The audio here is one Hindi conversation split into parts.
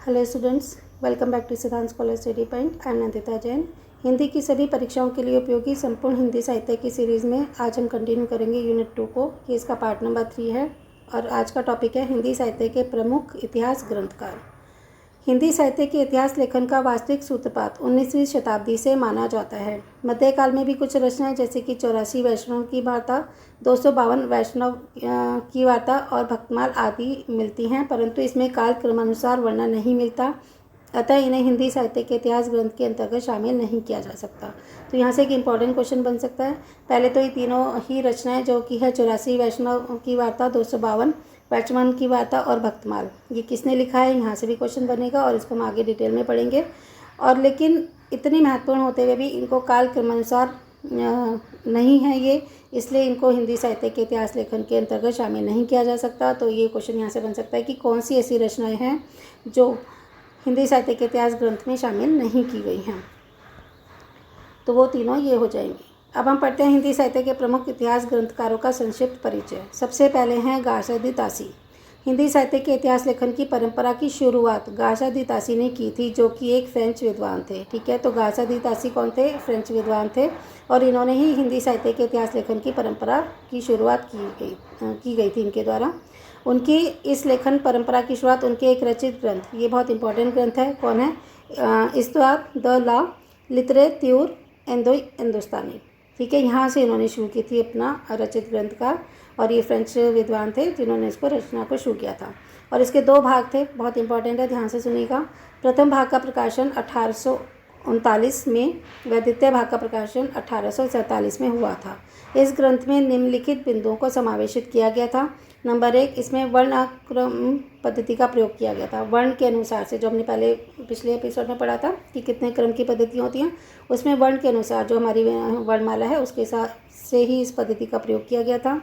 Hello students, welcome back to Siddhant scholar study point. I am Nandita Jain. Hindi की सभी परीक्षाओं के लिए उपयोगी संपूर्ण हिंदी साहित्य की सीरीज़ में आज हम कंटिन्यू करेंगे यूनिट 2 को। ये इसका पार्ट नंबर 3 है और आज का टॉपिक है हिंदी साहित्य के प्रमुख इतिहास ग्रंथकार। हिंदी साहित्य के इतिहास लेखन का वास्तविक सूत्रपात 19वीं शताब्दी से माना जाता है। मध्यकाल में भी कुछ रचनाएं जैसे कि 84 वैष्णव की वार्ता, 252 वैष्णव की वार्ता और भक्तमाल आदि मिलती हैं, परंतु इसमें काल क्रमानुसार वर्णन नहीं मिलता, अतः इन्हें हिंदी साहित्य के इतिहास ग्रंथ के अंतर्गत शामिल नहीं किया जा सकता। तो यहाँ से एक इम्पॉर्टेंट क्वेश्चन बन सकता है। पहले तो ये तीनों ही रचनाएं जो कि है 84 वैष्णव की वार्ता, 252 वैष्णव की वार्ता और भक्तमाल, ये किसने लिखा है, यहाँ से भी क्वेश्चन बनेगा और इसको हम आगे डिटेल में पढ़ेंगे। और लेकिन इतनी महत्वपूर्ण होते हुए भी इनको काल क्रमानुसार नहीं है ये, इसलिए इनको हिंदी साहित्य के इतिहास लेखन के अंतर्गत शामिल नहीं किया जा सकता। तो ये क्वेश्चन यहाँ से बन सकता है कि कौन सी ऐसी रचनाएं हैं जो हिंदी साहित्य के इतिहास ग्रंथ में शामिल नहीं की गई हैं। तो वो तीनों ये हो जाएंगी। अब हम पढ़ते हैं हिंदी साहित्य के प्रमुख इतिहास ग्रंथकारों का संक्षिप्त परिचय। सबसे पहले हैं गार्सदी तासी। हिंदी साहित्य के इतिहास लेखन की परंपरा की शुरुआत गार्सदी तासी ने की थी, जो कि एक फ्रेंच विद्वान थे। ठीक है, तो गार्सदी तासी कौन थे? फ्रेंच विद्वान थे और इन्होंने ही हिंदी साहित्य के इतिहास लेखन की परंपरा की शुरुआत की गई थी इनके द्वारा। उनकी इस लेखन परंपरा की शुरुआत उनके एक रचित ग्रंथ, ये बहुत इंपॉर्टेंट ग्रंथ है, कौन है? इस्तवाद द ला लिटरेत्यूर हिंदुस्तानी। ठीक है, यहाँ से इन्होंने शुरू की थी अपना रचित ग्रंथ का, और ये फ्रेंच विद्वान थे जिन्होंने इसको रचना को शुरू किया था। और इसके दो भाग थे, बहुत इंपॉर्टेंट है, ध्यान से सुनिएगा। प्रथम भाग का प्रकाशन 1839 में व द्वितीय भाग का प्रकाशन 1847 में हुआ था। इस ग्रंथ में निम्नलिखित बिंदुओं को समावेशित किया गया था। नंबर 1, इसमें वर्णाक्रम पद्धति का प्रयोग किया गया था। वर्ण के अनुसार से, जो हमने पहले पिछले एपिसोड में पढ़ा था कि कितने क्रम की पद्धति होती हैं, उसमें वर्ण के अनुसार जो हमारी वर्णमाला है उसके हिसाब से ही इस पद्धति का प्रयोग किया गया था।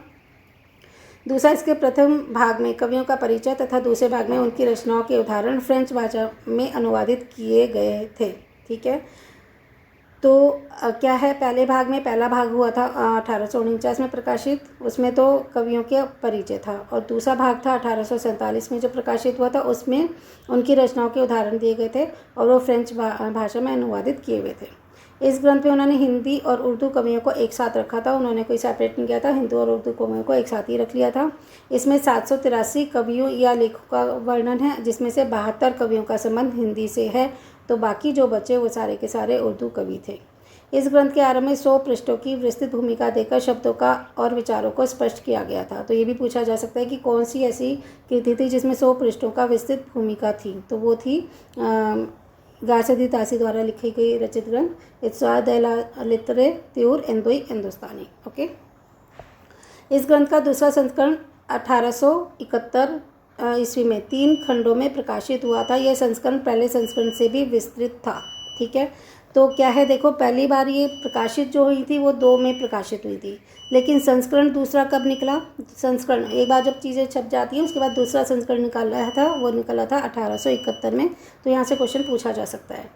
दूसरा, इसके प्रथम भाग में कवियों का परिचय तथा दूसरे भाग में उनकी रचनाओं के उदाहरण फ्रेंच भाषा में अनुवादित किए गए थे। ठीक है, तो क्या है, पहले भाग में पहला भाग हुआ था 1849 में प्रकाशित, उसमें तो कवियों के परिचय था, और दूसरा भाग था 1847 में जो प्रकाशित हुआ था, उसमें उनकी रचनाओं के उदाहरण दिए गए थे और वो फ्रेंच भाषा में अनुवादित किए हुए थे। इस ग्रंथ में उन्होंने हिंदी और उर्दू कवियों को एक साथ रखा था, उन्होंने कोई सेपरेट नहीं किया था, हिंदी और उर्दू कवियों को एक साथ ही रख लिया था। इसमें 783 कवियों या लेखकों का वर्णन है, जिसमें से 72 कवियों का संबंध हिंदी से है, तो बाकी जो बचे वो सारे के सारे उर्दू कवि थे। इस ग्रंथ के आरंभ में 100 पृष्ठों की विस्तृत भूमिका देकर शब्दों का और विचारों को स्पष्ट किया गया था। तो ये भी पूछा जा सकता है कि कौन सी ऐसी कृति थी जिसमें 100 पृष्ठों का विस्तृत भूमिका थी, तो वो थी गार्सदी तासी द्वारा लिखी गई रचित ग्रंथ इस्तवाद द लिटरेत्यूर हिंदुस्तानी। ओके, इस ग्रंथ का दूसरा संस्करण 1871 ईस्वी में 3 खंडों में प्रकाशित हुआ था। यह संस्करण पहले संस्करण से भी विस्तृत था। ठीक है, तो क्या है, देखो, पहली बार ये प्रकाशित जो हुई थी वो 2 में प्रकाशित हुई थी, लेकिन संस्करण दूसरा कब निकला? संस्करण एक बार जब चीज़ें छप जाती हैं उसके बाद दूसरा संस्करण निकाला था, वो निकला था 1871 में। तो यहाँ से क्वेश्चन पूछा जा सकता है।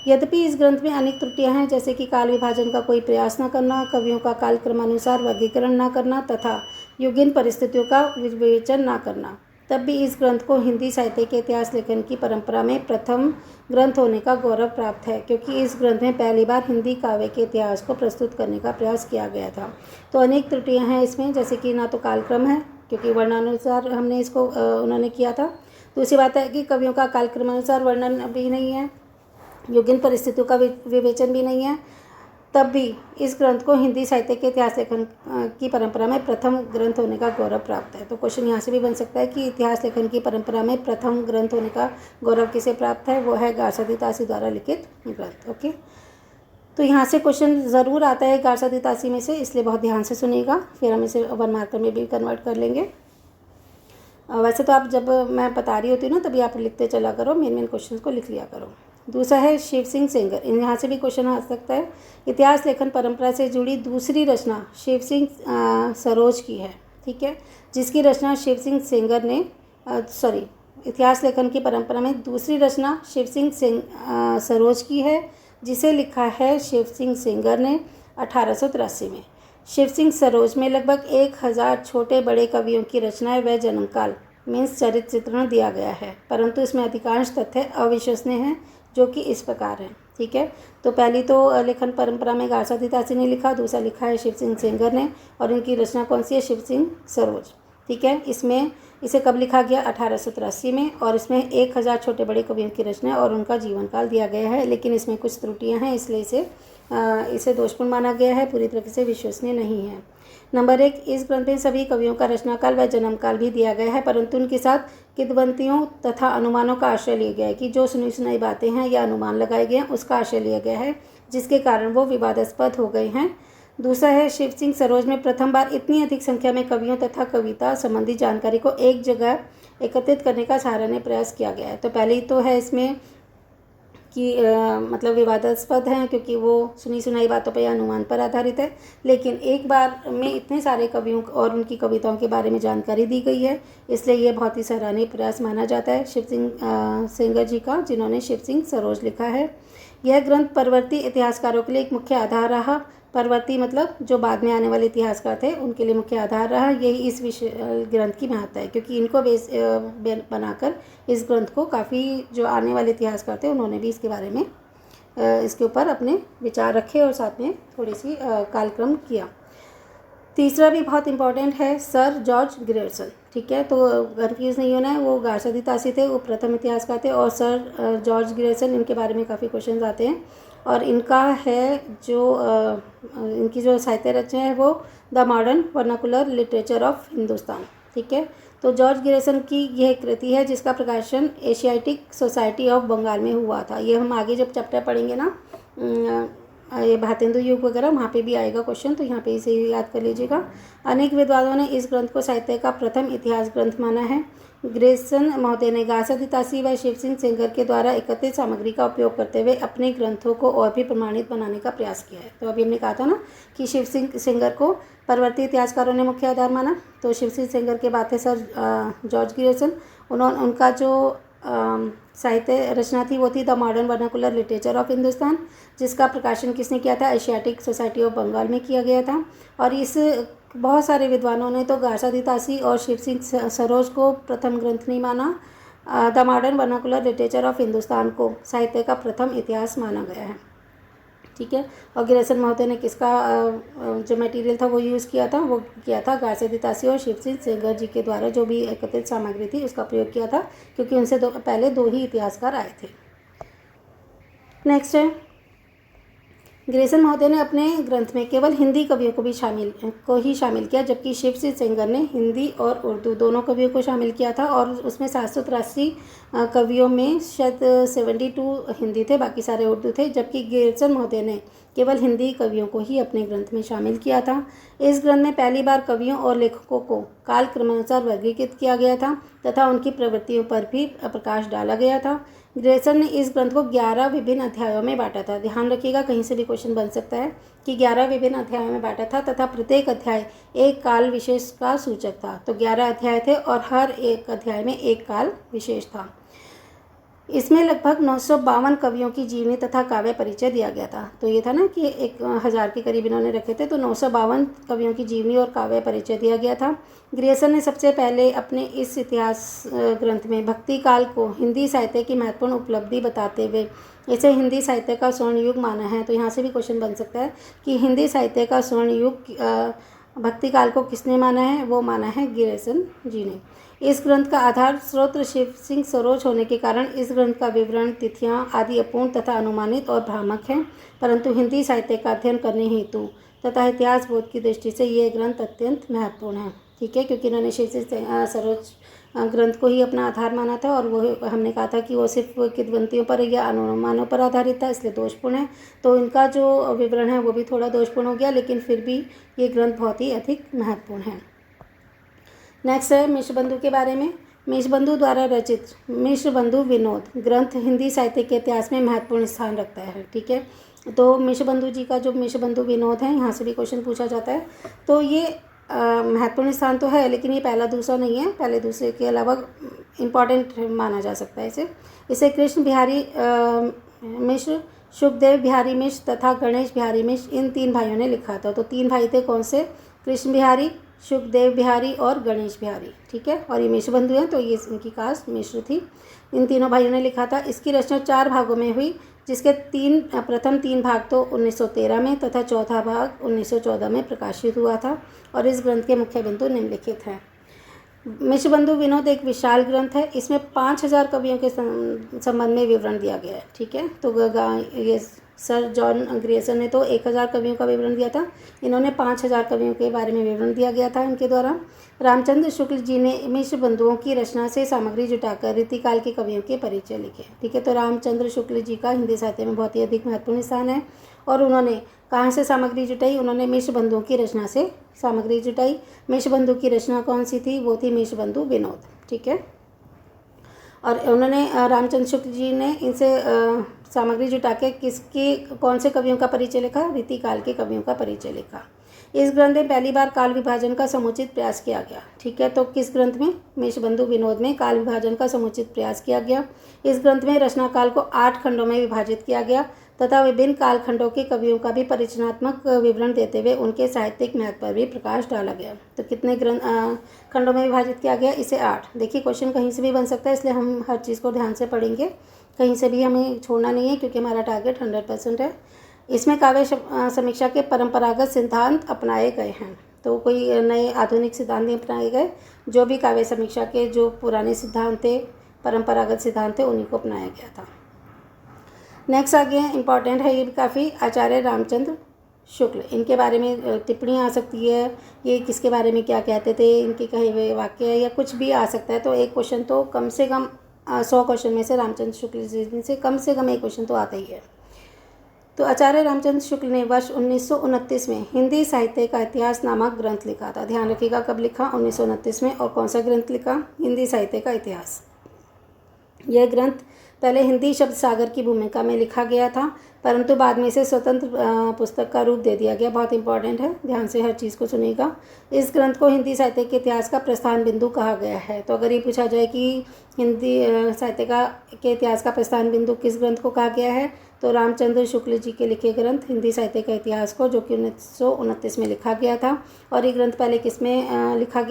यद्यपि इस ग्रंथ में अनेक त्रुटियां हैं, जैसे कि काल विभाजन का कोई प्रयास न करना, कवियों का काल क्रमानुसार वर्गीकरण न करना तथा युगीन परिस्थितियों का विवेचन न करना, तब भी इस ग्रंथ को हिंदी साहित्य के इतिहास लेखन की परंपरा में प्रथम ग्रंथ होने का गौरव प्राप्त है, क्योंकि इस ग्रंथ में पहली बार हिंदी काव्य के इतिहास को प्रस्तुत करने का प्रयास किया गया था। तो अनेक त्रुटियां हैं इसमें, जैसे कि ना तो कालक्रम है, क्योंकि वर्णानुसार हमने इसको उन्होंने किया था। दूसरी बात है कि कवियों का कालक्रमानुसार वर्णन भी नहीं है, युगीन परिस्थितियों का विवेचन भी नहीं है, तब भी इस ग्रंथ को हिंदी साहित्य के इतिहास लेखन की परंपरा में प्रथम ग्रंथ होने का गौरव प्राप्त है। तो क्वेश्चन यहाँ से भी बन सकता है कि इतिहास लेखन की परंपरा में प्रथम ग्रंथ होने का गौरव किसे प्राप्त है? वो है गार्सदी तासी द्वारा लिखित ग्रंथ। ओके, तो यहाँ से क्वेश्चन ज़रूर आता है गार्सदी तासी में से, इसलिए बहुत ध्यान से सुनिएगा, फिर हम इसे 1 मार्कर में भी कन्वर्ट कर लेंगे। वैसे तो आप जब मैं बता रही होती हूँ ना, तभी आप लिखते चला करो, मेन क्वेश्चन को लिख लिया करो। दूसरा है शिव सिंह सेंगर, यहाँ से भी क्वेश्चन आ सकता है। इतिहास लेखन परंपरा से जुड़ी दूसरी रचना शिव सिंह सरोज की है। ठीक है, जिसकी रचना शिव सिंह सेंगर ने इतिहास लेखन की परंपरा में दूसरी रचना शिव सिंह सरोज की है, जिसे लिखा है शिव सिंह सेंगर ने 1883 में। शिव सिंह सरोज में लगभग 1000 छोटे बड़े कवियों की रचनाएं व जन्मकाल मीन्स चरित्र चित्रण दिया गया है, परंतु इसमें अधिकांश तथ्य अविश्वसनीय हैं, जो कि इस प्रकार हैं। ठीक है, तो पहली तो लेखन परंपरा में गार्सादितासी ने लिखा, दूसरा लिखा है शिव सिंह सेंगर ने, और इनकी रचना कौन सी है? शिव सिंह सरोज। ठीक है, इसमें इसे कब लिखा गया? 1883 में, और इसमें 1000 छोटे बड़े कवियों की रचना और उनका जीवन काल दिया गया है, लेकिन इसमें कुछ त्रुटियां हैं, इसलिए इसे दोषपूर्ण माना गया है, पूरी तरह से विश्वसनीय नहीं है। नंबर 1, इस ग्रंथ में सभी कवियों का रचनाकाल व जन्मकाल भी दिया गया है, परंतु उनके साथ किंवदंतियों तथा अनुमानों का आश्रय लिया गया है, कि जो सुनी सुनाई बातें हैं या अनुमान लगाए गए हैं उसका आश्रय लिया गया है, जिसके कारण वो विवादास्पद हो गए हैं। दूसरा है, शिव सिंह सरोज में प्रथम बार इतनी अधिक संख्या में कवियों तथा कविता संबंधी जानकारी को एक जगह एकत्रित करने का सराहनीय प्रयास किया गया है। तो पहले ही तो है इसमें कि मतलब विवादास्पद हैं, क्योंकि वो सुनी सुनाई बातों पर या अनुमान पर आधारित है, लेकिन एक बार में इतने सारे कवियों और उनकी कविताओं के बारे में जानकारी दी गई है, इसलिए ये बहुत ही सराहनीय प्रयास माना जाता है शिव सिंह सेंगर जी का, जिन्होंने शिव सिंह सरोज लिखा है। यह ग्रंथ परवर्ती इतिहासकारों के लिए एक मुख्य आधार रहा। परवर्ती मतलब जो बाद में आने वाले इतिहासकार थे, उनके लिए मुख्य आधार रहा। यही इस विषय ग्रंथ की महत्ता है, क्योंकि इनको बेस बनाकर इस ग्रंथ को काफ़ी जो आने वाले इतिहासकार थे उन्होंने भी इसके बारे में इसके ऊपर अपने विचार रखे और साथ में थोड़ी सी कालक्रम किया। तीसरा भी बहुत इंपॉर्टेंट है, सर जॉर्ज ग्रियर्सन। ठीक है, तो कन्फ्यूज़ नहीं होना है, वो गार्सादितासी थे, वो प्रथम इतिहासकार थे, और सर जॉर्ज ग्रियर्सन, इनके बारे में काफ़ी क्वेश्चन आते हैं। और इनका है जो इनकी जो साहित्य रचना है वो the modern vernacular literature of Hindustan. ठीक है, तो जॉर्ज ग्रियर्सन की यह कृति है जिसका प्रकाशन एशियाटिक सोसाइटी ऑफ बंगाल में हुआ था। ये हम आगे जब चैप्टर पढ़ेंगे ना, ये भारतेंदु युग वगैरह, वहाँ पे भी आएगा क्वेश्चन, तो यहाँ पे इसे याद कर लीजिएगा। अनेक विद्वानों ने इस ग्रंथ को साहित्य का प्रथम इतिहास ग्रंथ माना है। ग्रियर्सन महोदय ने गार्सादितासी व शिव सिंह सेंगर के द्वारा एकत्रित सामग्री का उपयोग करते हुए अपने ग्रंथों को और भी प्रमाणित बनाने का प्रयास किया है। तो अभी हमने कहा था ना कि शिव सिंह सेंगर को परवर्ती इतिहासकारों ने मुख्य आधार माना, तो शिव सिंह सेंगर के बाद थे सर जॉर्ज ग्रियर्सन। उनका जो साहित्य रचना थी वो थी the modern vernacular literature of Hindustan, जिसका प्रकाशन किसने किया था? एशियाटिक सोसाइटी ऑफ बंगाल में किया गया था। और इस बहुत सारे विद्वानों ने तो गार्सादितासी और शिव सिंह सरोज को प्रथम ग्रंथ नहीं माना, the modern vernacular literature of Hindustan को साहित्य का प्रथम इतिहास माना गया है। ठीक है, और ग्रियर्सन महोदय ने किसका जो मटेरियल था वो यूज़ किया था? वो किया था गार्सादितासी और शिव सिंह सेंगर जी के द्वारा जो भी एकत्रित सामग्री थी उसका प्रयोग किया था, क्योंकि उनसे पहले दो ही इतिहासकार आए थे। नेक्स्ट है, ग्रियर्सन महोदय ने अपने ग्रंथ में केवल हिंदी कवियों को ही शामिल किया, जबकि शिव सिंह सेंगर ने हिंदी और उर्दू दोनों कवियों को शामिल किया था, और उसमें 783 कवियों में शायद 72 हिंदी थे, बाकी सारे उर्दू थे, जबकि ग्रियर्सन महोदय ने केवल हिंदी कवियों को ही अपने ग्रंथ में शामिल किया था। इस ग्रंथ में पहली बार कवियों और लेखकों को काल क्रमानुसार वर्गीकृत किया गया था तथा उनकी प्रवृत्तियों पर भी प्रकाश डाला गया था। ग्रियर्सन ने इस ग्रंथ को 11 विभिन्न अध्यायों में बांटा था। ध्यान रखिएगा, कहीं से भी क्वेश्चन बन सकता है कि 11 विभिन्न अध्यायों में बांटा था तथा प्रत्येक अध्याय एक काल विशेष का सूचक था। तो 11 अध्याय थे और हर एक अध्याय में एक काल विशेष था। इसमें लगभग 952 कवियों की जीवनी तथा काव्य परिचय दिया गया था। तो ये था ना कि 1000 के करीब इन्होंने रखे थे, तो 952 कवियों की जीवनी और काव्य परिचय दिया गया था। ग्रियर्सन ने सबसे पहले अपने इस इतिहास ग्रंथ में भक्ति काल को हिंदी साहित्य की महत्वपूर्ण उपलब्धि बताते हुए इसे हिंदी साहित्य का स्वर्ण युग माना है। तो यहाँ से भी क्वेश्चन बन सकता है कि हिंदी साहित्य का स्वर्ण युग भक्ति काल को किसने माना है? वो माना है ग्रियर्सन जी ने। इस ग्रंथ का आधार स्रोत शिव सिंह सरोज होने के कारण इस ग्रंथ का विवरण, तिथियां आदि अपूर्ण तथा अनुमानित और भ्रामक हैं, परंतु हिंदी साहित्य का अध्ययन करने हेतु तथा इतिहास बोध की दृष्टि से ये ग्रंथ अत्यंत महत्वपूर्ण है। ठीक है, क्योंकि इन्होंने शिव सिंह सरोज ग्रंथ को ही अपना आधार माना था, और वो हमने कहा था कि वो सिर्फ किंवदंतियों पर या अनुमानों पर आधारित था, इसलिए दोषपूर्ण है। तो इनका जो विवरण है वो भी थोड़ा दोषपूर्ण हो गया, लेकिन फिर भी ये ग्रंथ बहुत ही अधिक महत्वपूर्ण है। नेक्स्ट है मिश्रबंधु के बारे में। मिश्रबंधु द्वारा रचित मिश्रबंधु विनोद ग्रंथ हिंदी साहित्य के इतिहास में महत्वपूर्ण स्थान रखता है। ठीक है, तो मिश्रबंधु जी का जो मिश्रबंधु विनोद है, यहाँ से भी क्वेश्चन पूछा जाता है। तो ये महत्वपूर्ण स्थान तो है, लेकिन ये पहला दूसरा नहीं है, पहले दूसरे के अलावा इम्पॉर्टेंट माना जा सकता है इसे कृष्ण बिहारी मिश्र, शुभदेव बिहारी मिश्र तथा गणेश बिहारी मिश्र, इन 3 भाइयों ने लिखा था। तो 3 भाई थे कौन से? कृष्ण बिहारी, सुखदेव बिहारी और गणेश बिहारी, ठीक है। और ये मिश्र बंधु हैं, तो ये इनकी कास्ट मिश्र थी। इन तीनों भाइयों ने लिखा था। इसकी रचना 4 भागों में हुई, जिसके प्रथम 3 भाग तो 1913 में तथा चौथा भाग 1914 में प्रकाशित हुआ था। और इस ग्रंथ के मुख्य बिंदु निम्नलिखित हैं। मिश्र बंधु विनोद एक विशाल ग्रंथ है। इसमें 5000 कवियों के संबंध में विवरण दिया गया है, ठीक है। तो ये सर जॉन ग्रियर्सन ने तो 1000 कवियों का विवरण दिया था, इन्होंने 5000 कवियों के बारे में विवरण दिया गया था इनके द्वारा। रामचंद्र शुक्ल जी ने मिश्र बंधुओं की रचना से सामग्री जुटाकर रीतिकाल के कवियों के परिचय लिखे, ठीक है। तो रामचंद्र शुक्ल जी का हिंदी साहित्य में बहुत ही अधिक महत्वपूर्ण स्थान है। और उन्होंने कहाँ से सामग्री जुटाई? उन्होंने मिश्र बंधुओं की रचना से सामग्री जुटाई। मिश्र बंधु की रचना कौन सी थी? वो थी मिश्र बंधु विनोद, ठीक है। और उन्होंने रामचंद्र शुक्ल जी ने इनसे सामग्री जुटा के कौन से कवियों का परिचय लिखा? रीतिकाल के कवियों का परिचय लिखा। इस ग्रंथ में पहली बार काल विभाजन का समुचित प्रयास किया गया, ठीक है। तो किस ग्रंथ में? मिश्र बंधु विनोद में काल विभाजन का समुचित प्रयास किया गया। इस ग्रंथ में रचना काल को 8 खंडों में विभाजित किया गया तथा विभिन्न कालखंडों के कवियों का भी परिचयात्मक विवरण देते हुए उनके साहित्यिक महत्व पर भी प्रकाश डाला गया। तो कितने खंडों में विभाजित किया गया? इसे 8। देखिए, क्वेश्चन कहीं से भी बन सकता है, इसलिए हम हर चीज़ को ध्यान से पढ़ेंगे, कहीं से भी हमें छोड़ना नहीं है, क्योंकि हमारा टारगेट 100% है। इसमें काव्य समीक्षा के परंपरागत सिद्धांत अपनाए गए हैं। तो कोई नए आधुनिक सिद्धांत नहीं अपनाए गए, जो भी काव्य समीक्षा के जो पुराने सिद्धांत थे, परंपरागत सिद्धांत थे, उन्हीं को अपनाया गया था। नेक्स्ट आगे इम्पॉर्टेंट है ये भी काफ़ी, आचार्य रामचंद्र शुक्ल, इनके बारे में टिप्पणियाँ आ सकती है, ये किसके बारे में क्या कहते थे, इनके कहे हुए वाक्य या कुछ भी आ सकता है। तो एक क्वेश्चन तो कम से कम 100 क्वेश्चन में से रामचंद्र शुक्ल जी से कम से कम एक क्वेश्चन तो आता ही है। तो आचार्य रामचंद्र शुक्ल ने वर्ष 1929 में हिंदी साहित्य का इतिहास नामक ग्रंथ लिखा था। ध्यान रखिएगा कब लिखा? 1929 में। और कौन सा ग्रंथ लिखा? हिंदी साहित्य का इतिहास। यह ग्रंथ पहले हिंदी शब्द सागर की भूमिका में लिखा गया था, परंतु बाद में इसे स्वतंत्र पुस्तक का रूप दे दिया गया। बहुत इंपॉर्टेंट है, ध्यान से हर चीज़ को सुनिएगा। इस ग्रंथ को हिंदी साहित्य के इतिहास का प्रस्थान बिंदु कहा गया है। तो अगर ये पूछा जाए कि हिंदी साहित्य के इतिहास का प्रस्थान बिंदु किस ग्रंथ को कहा गया है, तो रामचंद्र शुक्ल जी के लिखे ग्रंथ हिंदी साहित्य का इतिहास को, जो कि 1929 में लिखा गया था। और ये ग्रंथ पहले किस में लिखा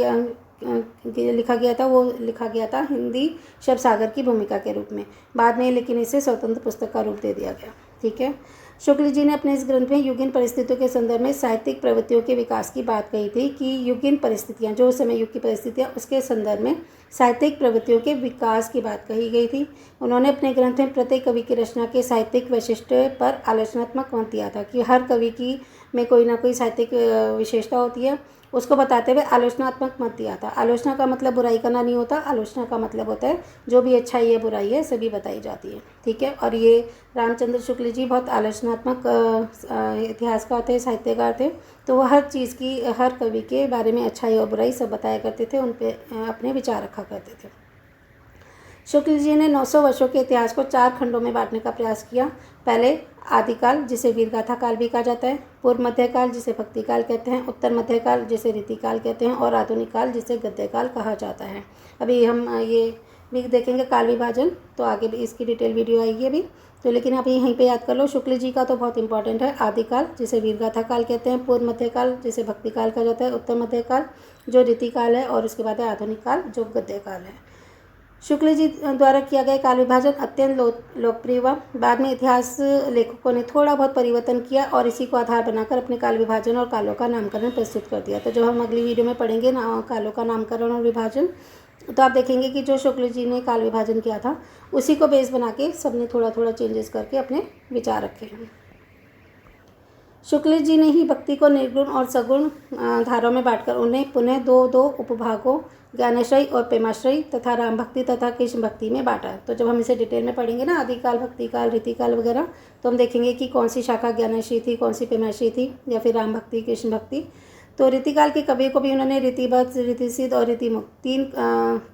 गया था? वो लिखा गया था हिंदी शब्द सागर की भूमिका के रूप में। बाद में लेकिन इसे स्वतंत्र पुस्तक का रूप दे दिया गया, ठीक है। शुक्ल जी ने अपने इस ग्रंथ में युगीन परिस्थितियों के संदर्भ में साहित्यिक प्रवृत्तियों के विकास की बात कही थी कि युगीन परिस्थितियाँ, जो समय युग की परिस्थितियाँ, उसके संदर्भ में साहित्यिक प्रवृत्तियों के विकास की बात कही गई थी। उन्होंने अपने ग्रंथ में प्रत्येक कवि की रचना के साहित्यिक वैशिष्ट्य पर आलोचनात्मक मत दिया था कि हर कवि की में कोई ना कोई साहित्यिक विशेषता होती है, उसको बताते हुए आलोचनात्मक मत दिया था। आलोचना का मतलब बुराई करना नहीं होता, आलोचना का मतलब होता है जो भी अच्छाई है बुराई है सभी बताई जाती है, ठीक है। और ये रामचंद्र शुक्ल जी बहुत आलोचनात्मक इतिहासकार थे, साहित्यकार थे। तो वो हर चीज़ की, हर कवि के बारे में अच्छाई और बुराई सब बताया करते थे, उन पर अपने विचार रखा करते थे। शुक्ल जी ने 900 वर्षों के इतिहास को 4 खंडों में बांटने का प्रयास किया। पहले आदिकाल, जिसे वीरगाथा काल भी कहा जाता है, पूर्व मध्यकाल जिसे भक्तिकाल कहते हैं, उत्तर मध्यकाल जिसे रीतिकाल कहते हैं, और आधुनिक काल जिसे गद्यकाल कहा जाता है। अभी हम ये भी देखेंगे काल विभाजन, तो आगे भी इसकी डिटेल वीडियो आएगी अभी। तो लेकिन आप यहीं पे याद कर लो, शुक्ल जी का तो बहुत इंपॉर्टेंट है। आदिकाल जिसे वीरगाथा काल कहते हैं, पूर्व मध्यकाल जिसे भक्तिकाल कहा जाता है, उत्तर मध्यकाल जो रीतिकाल है, और उसके बाद है आधुनिक काल जो गद्यकाल है। शुक्ल जी द्वारा किया गया काल विभाजन अत्यंत लोकप्रिय हुआ। बाद में इतिहास लेखकों ने थोड़ा बहुत परिवर्तन किया और इसी को आधार बनाकर अपने काल विभाजन और कालों का नामकरण प्रस्तुत कर दिया। तो जब हम अगली वीडियो में पढ़ेंगे ना कालों का नामकरण और विभाजन, तो आप देखेंगे कि जो शुक्ल जी ने काल विभाजन किया था उसी को बेस बना के सबने थोड़ा थोड़ा चेंजेस करके अपने विचार रखे हैं। शुक्ल जी ने ही भक्ति को निर्गुण और सगुण धाराओं में बांटकर उन्हें पुनः दो उपभागों ज्ञानाश्रय और प्रेमाश्रय तथा राम भक्ति तथा कृष्ण भक्ति में बांटा। तो जब हम इसे डिटेल में पढ़ेंगे ना, आदिकाल, भक्तिकाल, रीतिकाल वगैरह, तो हम देखेंगे कि कौन सी शाखा ज्ञानाश्रय थी, कौन सी प्रेमाश्रय थी, या फिर राम भक्ति, कृष्ण भक्ति। तो रीतिकाल के कवियों को भी उन्होंने रीतिबद्ध, रीतिसिद्ध और रीतिमुक्त 3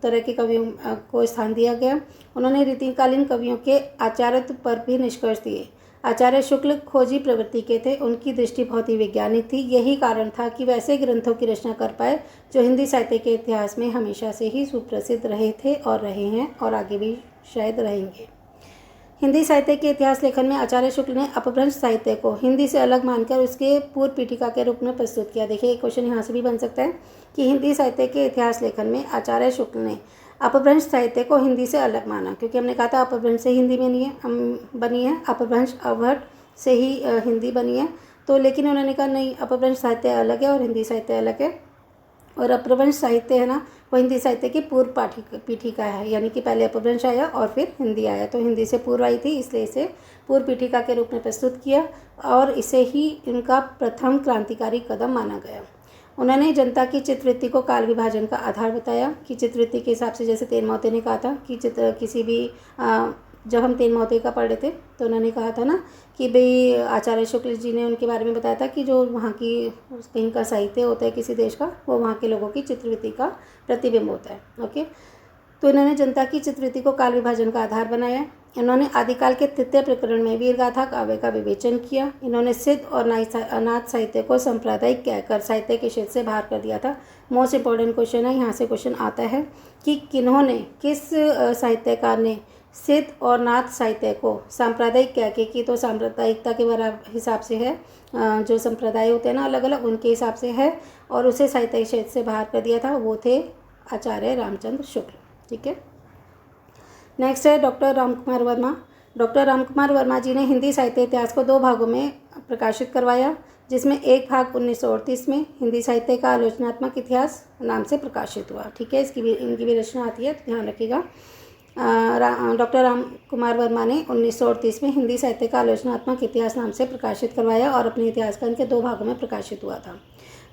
तरह के कवियों को स्थान दिया गया। उन्होंने रीतिकालीन कवियों के आचार्यत्व पर भी निष्कर्ष दिए। आचार्य शुक्ल खोजी प्रवृत्ति के थे, उनकी दृष्टि बहुत ही वैज्ञानिक थी। यही कारण था कि वैसे ग्रंथों की रचना कर पाए जो हिंदी साहित्य के इतिहास में हमेशा से ही सुप्रसिद्ध रहे थे और रहे हैं और आगे भी शायद रहेंगे। हिंदी साहित्य के इतिहास लेखन में आचार्य शुक्ल ने अपभ्रंश साहित्य को हिंदी से अलग मानकर उसके पूर्व पीठिका के रूप में प्रस्तुत किया। देखिए एक क्वेश्चन यहाँ से भी बन सकता है कि हिंदी साहित्य के इतिहास लेखन में आचार्य शुक्ल ने अपभ्रंश साहित्य को हिंदी से अलग माना, क्योंकि हमने कहा था अपभ्रंश से हिंदी बनी है, अपभ्रंश अवहट से ही हिंदी बनी है। तो लेकिन उन्होंने कहा नहीं, अपभ्रंश साहित्य अलग है और हिंदी साहित्य अलग है, और अपभ्रंश साहित्य है ना वो हिंदी साहित्य की पूर्व पीठिका है, यानी कि पहले अपभ्रंश आया और फिर हिंदी आया। तो हिंदी से पूर्व आई थी, इसलिए इसे पूर्व पीठिका के रूप में प्रस्तुत किया और इसे ही इनका प्रथम क्रांतिकारी कदम माना गया। उन्होंने जनता की चित्रवृत्ति को काल विभाजन का आधार बताया कि चित्रवृत्ति के हिसाब से, जैसे तेनमौते ने कहा था कि किसी भी जब हम तेनमौते का पढ़ रहे थे तो उन्होंने कहा था ना कि भाई आचार्य शुक्ल जी ने उनके बारे में बताया था कि जो वहाँ की कहीं का साहित्य होता है किसी देश का, वो वहाँ के लोगों की चित्रवृत्ति का प्रतिबिंब होता है। ओके, तो इन्होंने जनता की चित्रवृत्ति को काल विभाजन का आधार बनाया। इन्होंने आदिकाल के तृतीय प्रकरण में वीरगाथा काव्य का विवेचन किया। इन्होंने सिद्ध और अनाथ साहित्य को सांप्रदायिक कहकर साहित्य के क्षेत्र से बाहर कर दिया था। मोस्ट इंपॉर्टेंट क्वेश्चन है, यहाँ से क्वेश्चन आता है कि किस साहित्यकार ने सिद्ध और नाथ साहित्य को सांप्रदायिक कह के, कि तो सांप्रदायिकता के हिसाब से है, जो संप्रदाय होते हैं ना अलग अलग, उनके हिसाब से है, और उसे साहित्य क्षेत्र से बाहर कर दिया था, वो थे आचार्य रामचंद्र शुक्ल। ठीक है, नेक्स्ट है डॉक्टर रामकुमार वर्मा। डॉक्टर रामकुमार वर्मा जी ने हिंदी साहित्य इतिहास को 2 भागों में प्रकाशित करवाया, जिसमें एक भाग 1938 में हिंदी साहित्य का आलोचनात्मक इतिहास नाम से प्रकाशित हुआ। ठीक है, इनकी भी रचना आती है, तो ध्यान रखिएगा। डॉक्टर रामकुमार वर्मा ने 1938 में हिंदी साहित्य का आलोचनात्मक इतिहास नाम से प्रकाशित करवाया और अपने इतिहास का इनके 2 भागों में प्रकाशित हुआ था।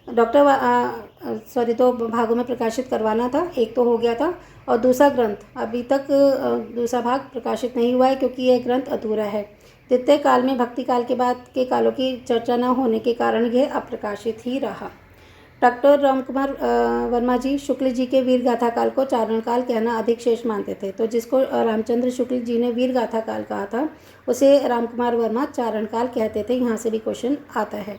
2 भागों में प्रकाशित करवाना था, एक तो हो गया था, और दूसरा ग्रंथ अभी तक दूसरा भाग प्रकाशित नहीं हुआ है, क्योंकि यह ग्रंथ अधूरा है। द्वितीय काल में भक्ति काल के बाद के कालों की चर्चा न होने के कारण यह अप्रकाशित ही रहा। डॉक्टर रामकुमार वर्मा जी शुक्ल जी के वीर गाथा काल को चारण काल कहना अधिक शेष मानते थे। तो जिसको रामचंद्र शुक्ल जी ने वीर गाथा काल कहा था, उसे रामकुमार वर्मा चारण काल कहते थे। यहाँ से भी क्वेश्चन आता है।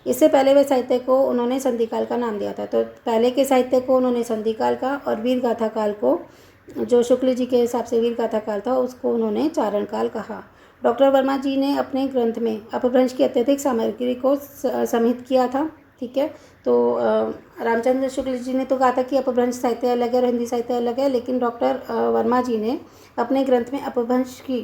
इससे पहले वे साहित्य को उन्होंने संधि काल का नाम दिया था। तो पहले के साहित्य को उन्होंने संधि काल का, और वीर गाथा काल को, जो शुक्ल जी के हिसाब से वीर गाथा काल था, उसको उन्होंने चारण काल कहा। डॉक्टर वर्मा जी ने अपने ग्रंथ में अपभ्रंश की अत्यधिक सामग्री को समित किया था। ठीक है, तो रामचंद्र शुक्ल जी ने तो कहा था कि अपभ्रंश साहित्य अलग है और हिंदी साहित्य अलग है, लेकिन डॉक्टर वर्मा जी ने अपने ग्रंथ में अपभ्रंश की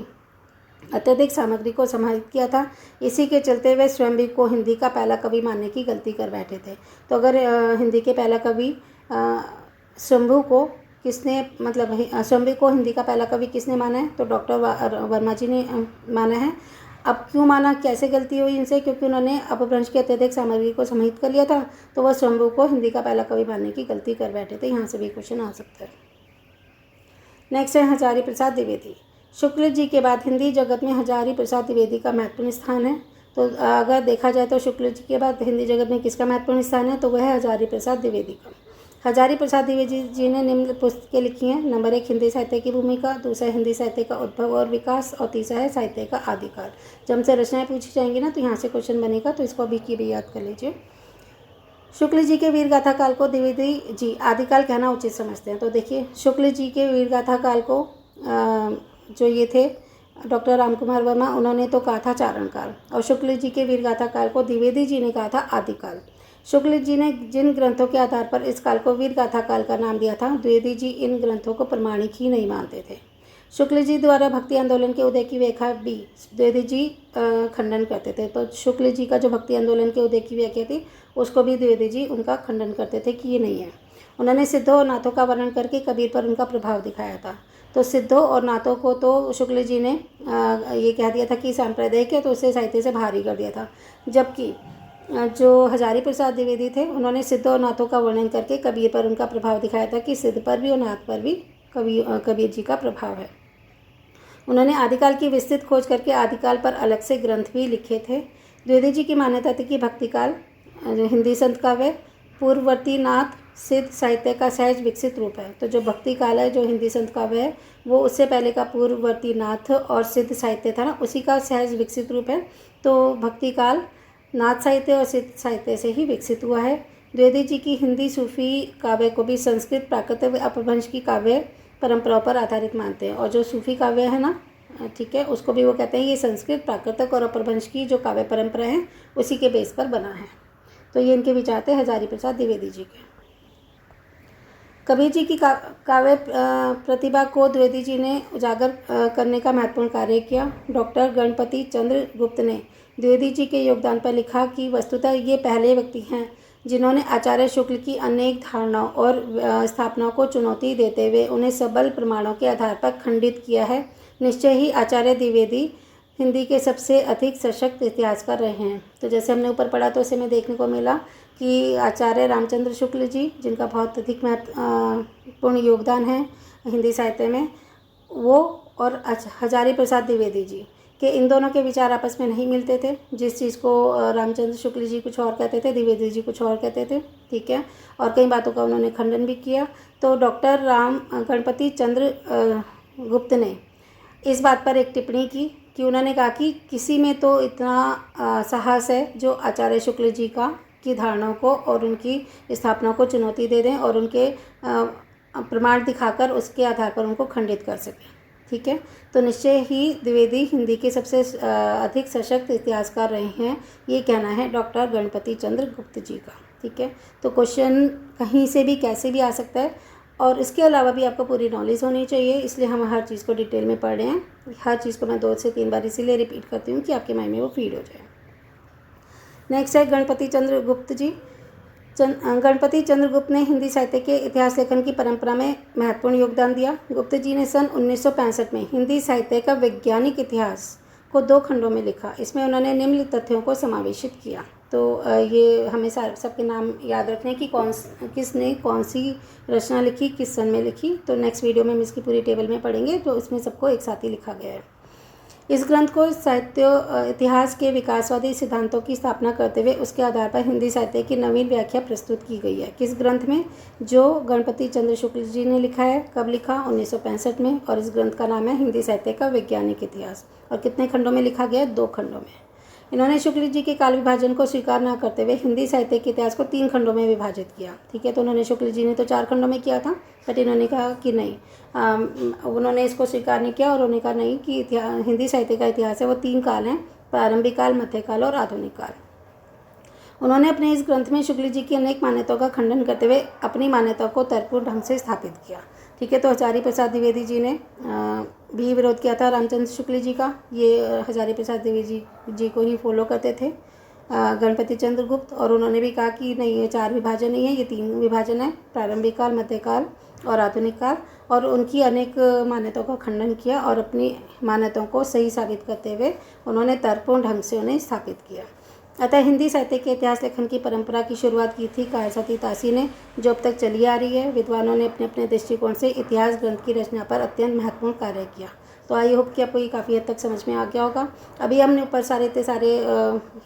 अत्यधिक सामग्री को समाहित किया था। इसी के चलते वे स्वयं भी को हिंदी का पहला कवि मानने की गलती कर बैठे थे। तो अगर हिंदी के पहला कवि शंभू को किसने, मतलब शंभू को हिंदी का पहला कवि किसने माना है, तो डॉक्टर वर्मा जी ने माना है। अब क्यों माना, कैसे गलती हुई इनसे, क्योंकि उन्होंने अपभ्रंश की अत्यधिक सामग्री को समाहित कर लिया था, तो वह शंभू को हिंदी का पहला कवि मानने की गलती कर बैठे थे। यहाँ से भी क्वेश्चन आ सकता है। नेक्स्ट है हजारी प्रसाद द्विवेदी। शुक्ल जी के बाद हिंदी जगत में हजारी प्रसाद द्विवेदी का महत्वपूर्ण स्थान है। तो अगर देखा जाए तो शुक्ल जी के बाद हिंदी जगत में किसका महत्वपूर्ण स्थान है, तो वह है हजारी प्रसाद द्विवेदी का। हजारी प्रसाद द्विवेदी जी ने निम्न पुस्तकें लिखी हैं। नंबर 1 हिंदी साहित्य की भूमिका, दूसरा हिंदी साहित्य का उद्भव और विकास, और तीसरा है साहित्य का आदिकाल। जब हमसे रचनाएं पूछी जाएंगी ना, तो यहाँ से क्वेश्चन बनेगा, तो इसको अभी की भी याद कर लीजिए। शुक्ल जी के वीर गाथा काल को द्विवेदी जी आदिकाल कहना उचित समझते हैं। तो देखिए, शुक्ल जी के वीर गाथा काल को जो ये थे डॉक्टर रामकुमार वर्मा, उन्होंने तो कहा था चारण काल, और शुक्ल जी के वीर गाथा काल को द्विवेदी जी ने कहा था आदिकाल। शुक्ल जी ने जिन ग्रंथों के आधार पर इस काल को वीर गाथा काल का नाम दिया था, द्विवेदी जी इन ग्रंथों को प्रमाणिक ही नहीं मानते थे। शुक्ल जी द्वारा भक्ति आंदोलन के उदय की व्याख्या भी द्विवेदी जी खंडन करते थे। तो शुक्ल जी का जो भक्ति आंदोलन के उदय की व्याख्या थी, उसको भी द्विवेदी जी उनका खंडन करते थे कि ये नहीं है। उन्होंने सिद्धों और नाथों का वर्णन करके कबीर पर उनका प्रभाव दिखाया था। तो सिद्धों और नाथों को तो शुक्ल जी ने ये कह दिया था कि सांप्रदायिक है, तो उसे साहित्य से बाहर ही कर दिया था। जबकि जो हजारी प्रसाद द्विवेदी थे, उन्होंने सिद्धों और नाथों का वर्णन करके कबीर पर उनका प्रभाव दिखाया था कि सिद्ध पर भी और नाथ पर भी कबीर जी का प्रभाव है। उन्होंने आदिकाल की विस्तृत खोज करके आदिकाल पर अलग से ग्रंथ भी लिखे थे। द्विवेदी जी की मान्यता थी कि भक्तिकाल हिंदी संत काव्य पूर्ववर्ती नाथ सिद्ध साहित्य का सहज विकसित रूप है। तो जो भक्ति काल है, जो हिंदी संत काव्य है, वो उससे पहले का पूर्ववर्ती नाथ और सिद्ध साहित्य था ना, उसी का सहज विकसित रूप है। तो भक्ति काल नाथ साहित्य और सिद्ध साहित्य से ही विकसित हुआ है। द्विवेदी जी की हिंदी सूफी काव्य को भी संस्कृत प्राकृत अपभ्रंश की काव्य परंपराओं पर आधारित मानते हैं। और जो सूफी काव्य है ना, ठीक है, उसको भी वो कहते हैं ये संस्कृत, प्राकृतिक और अपभ्रंश की जो काव्य परंपरा है उसी के बेस पर बना है। तो ये इनके विचार थे हजारी प्रसाद द्विवेदी जी के। कबीर जी की काव्य प्रतिभा को द्विवेदी जी ने उजागर करने का महत्वपूर्ण कार्य किया। डॉक्टर गणपति चंद्र गुप्त ने द्विवेदी जी के योगदान पर लिखा कि वस्तुतः ये पहले व्यक्ति हैं जिन्होंने आचार्य शुक्ल की अनेक धारणाओं और स्थापनाओं को चुनौती देते हुए उन्हें सबल प्रमाणों के आधार पर खंडित किया है। निश्चय ही आचार्य द्विवेदी हिंदी के सबसे अधिक सशक्त इतिहासकार रहे हैं। तो जैसे हमने ऊपर पढ़ा तो उसे में देखने को मिला कि आचार्य रामचंद्र शुक्ल जी, जिनका बहुत अधिक महत्वपूर्ण योगदान है हिंदी साहित्य में, वो और हजारी प्रसाद द्विवेदी जी के इन दोनों के विचार आपस में नहीं मिलते थे। जिस चीज़ को रामचंद्र शुक्ल जी कुछ और कहते थे, द्विवेदी जी कुछ और कहते थे, ठीक है, और कई बातों का उन्होंने खंडन भी किया। तो डॉक्टर गणपति चंद्र गुप्त ने इस बात पर एक टिप्पणी की कि उन्होंने कहा कि किसी में तो इतना साहस है जो आचार्य शुक्ल जी की धारणाओं को और उनकी स्थापना को चुनौती दे दें और उनके प्रमाण दिखाकर उसके आधार पर उनको खंडित कर सकें। ठीक है, तो निश्चय ही द्विवेदी हिंदी के सबसे अधिक सशक्त इतिहासकार रहे हैं, ये कहना है डॉक्टर गणपति चंद्र गुप्त जी का। ठीक है, तो क्वेश्चन कहीं से भी कैसे भी आ सकता है और इसके अलावा भी आपको पूरी नॉलेज होनी चाहिए, इसलिए हम हर चीज़ को डिटेल में पढ़ रहे हैं। हर चीज़ को मैं 2 से 3 बार इसीलिए रिपीट करती हूँ कि आपके माइंड में वो फीड हो जाए। नेक्स्ट है गणपति चंद्र गुप्त जी। गणपति चंद्रगुप्त ने हिंदी साहित्य के इतिहास लेखन की परंपरा में महत्वपूर्ण योगदान दिया। गुप्त जी ने सन 1965 में हिंदी साहित्य का वैज्ञानिक इतिहास को 2 खंडों में लिखा। इसमें उन्होंने निम्नलिखित तथ्यों को समावेशित किया। तो ये हमें सबके नाम याद रखने की किसने कौन सी रचना लिखी, किस सन में लिखी। तो नेक्स्ट वीडियो में हम इसकी पूरी टेबल में पढ़ेंगे, तो इसमें सबको एक साथ ही लिखा गया है। इस ग्रंथ को साहित्य इतिहास के विकासवादी सिद्धांतों की स्थापना करते हुए उसके आधार पर हिंदी साहित्य की नवीन व्याख्या प्रस्तुत की गई है। किस ग्रंथ में? जो गणपति चंद्र शुक्ल जी ने लिखा है। कब लिखा? 1965 में। और इस ग्रंथ का नाम है हिंदी साहित्य का वैज्ञानिक इतिहास। और कितने खंडों में लिखा गया? 2 खंडों में। इन्होंने शुक्ल जी के काल विभाजन को स्वीकार न करते हुए हिंदी साहित्य के इतिहास को 3 खंडों में विभाजित किया। ठीक है, तो उन्होंने शुक्ल जी ने तो 4 खंडों में किया था, बट इन्होंने कहा कि नहीं, उन्होंने इसको स्वीकार नहीं किया और उन्होंने कहा नहीं कि हिंदी साहित्य का इतिहास है वो 3 काल हैं, प्रारंभिक काल, मध्यकाल और आधुनिक काल। उन्होंने अपने इस ग्रंथ में शुक्ल जी की अनेक मान्यताओं का खंडन करते हुए अपनी मान्यताओं को तर्कपूर्ण ढंग से स्थापित किया। ठीक है, तो हजारी प्रसाद द्विवेदी जी ने भी विरोध किया था रामचंद्र शुक्ल जी का। ये हजारी प्रसाद द्विवेदी जी को ही फॉलो करते थे गणपति चंद्रगुप्त, और उन्होंने भी कहा कि नहीं, ये 4 विभाजन नहीं है, ये 3 विभाजन है, प्रारंभिक काल, मध्यकाल और आधुनिक काल। और उनकी अनेक मान्यताओं का खंडन किया और अपनी मान्यताओं को सही साबित करते हुए उन्होंने तर्कपूर्ण ढंग से उन्हें स्थापित किया। अतः हिंदी साहित्य के इतिहास लेखन की परंपरा की शुरुआत की थी कायसाती तासी ने, जो अब तक चली आ रही है। विद्वानों ने अपने अपने दृष्टिकोण से इतिहास ग्रंथ की रचना पर अत्यंत महत्वपूर्ण कार्य किया। तो आई होप कि आपको ये काफ़ी हद तक समझ में आ गया होगा। अभी हमने ऊपर इतने सारे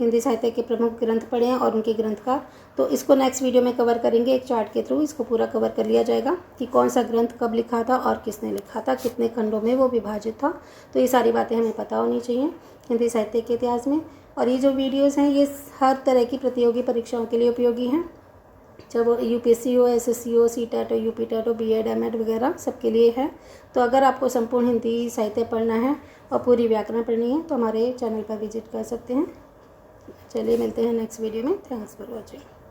हिंदी साहित्य के प्रमुख ग्रंथ पढ़े हैं और उनके ग्रंथ का, तो इसको नेक्स्ट वीडियो में कवर करेंगे। एक चार्ट के थ्रू इसको पूरा कवर कर लिया जाएगा कि कौन सा ग्रंथ कब लिखा था और किसने लिखा था, कितने खंडों में वो विभाजित था। तो ये सारी बातें हमें पता होनी चाहिए हिंदी साहित्य के इतिहास में। और ये जो वीडियोस हैं ये हर तरह की प्रतियोगी परीक्षाओं के लिए उपयोगी हैं, चाहे वो यूपीएससी हो, एसएससी हो, सीटेट हो, यूपीटेट हो, बीएड, एमएड वगैरह सबके लिए है। तो अगर आपको संपूर्ण हिंदी साहित्य पढ़ना है और पूरी व्याकरण पढ़नी है तो हमारे चैनल पर विजिट कर सकते हैं। चलिए मिलते हैं नेक्स्ट वीडियो में। Thanks for watching.